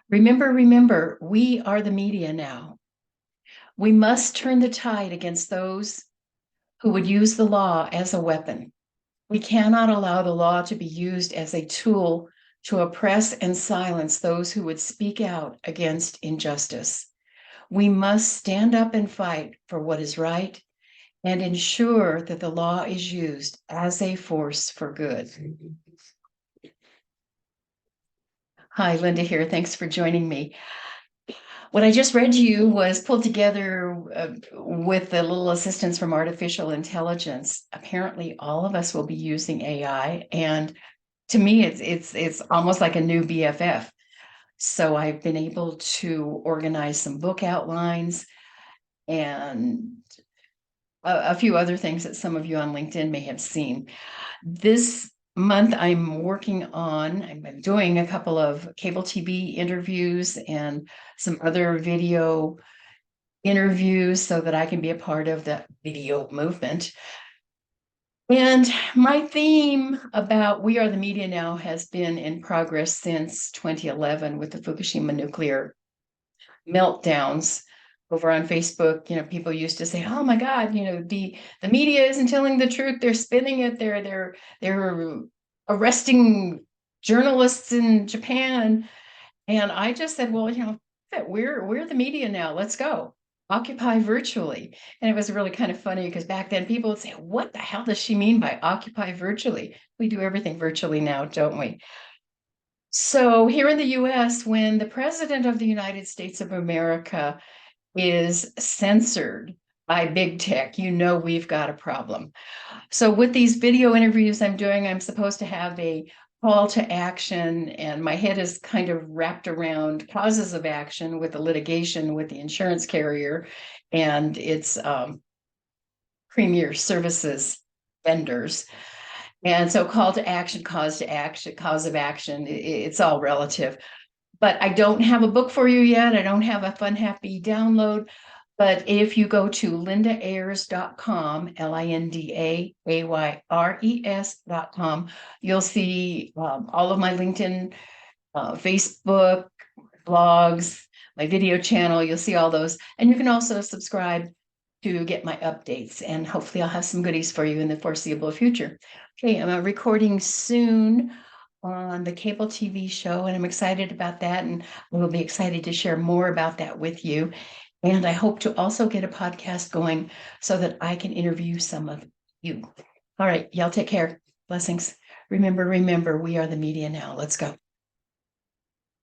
Remember, remember, we are the media now. We must turn the tide against those who would use the law as a weapon. We cannot allow the law to be used as a tool to oppress and silence those who would speak out against injustice. We must stand up and fight for what is right and ensure that the law is used as a force for good. Hi, Linda here. Thanks for joining me. What I just read to you was pulled together with a little assistance from artificial intelligence. Apparently, all of us will be using AI, and to me, it's almost like a new BFF. So I've been able to organize some book outlines and a few other things that some of you on LinkedIn may have seen. This month, I'm doing a couple of cable TV interviews and some other video interviews so that I can be a part of the video movement. And my theme about We Are the Media Now has been in progress since 2011 with the Fukushima nuclear meltdowns. Over on Facebook, people used to say, "Oh my God, the media isn't telling the truth. They're spinning it. They're arresting journalists in Japan." And I just said, "Well, we're the media now. Let's go. Occupy virtually." And it was really kind of funny because back then people would say, "What the hell does she mean by occupy virtually?" We do everything virtually now, don't we? So here in the US, when the President of the United States of America is censored by big tech, we've got a problem. So with these video interviews I'm doing, I'm supposed to have a call to action, and my head is kind of wrapped around causes of action with the litigation with the insurance carrier and its premier services vendors. And so call to action, cause to action, cause of action, it's all relative. But I don't have a book for you yet. I don't have a fun, happy download. But if you go to lindaayres.com, LINDAAYRES.com, you'll see all of my LinkedIn, Facebook, blogs, my video channel. You'll see all those. And you can also subscribe to get my updates. And hopefully I'll have some goodies for you in the foreseeable future. Okay, I'm recording soon on the cable TV show, and I'm excited about that. And we'll be excited to share more about that with you. And I hope to also get a podcast going so that I can interview some of you. All right, y'all take care. Blessings. Remember, we are the media now. Let's go.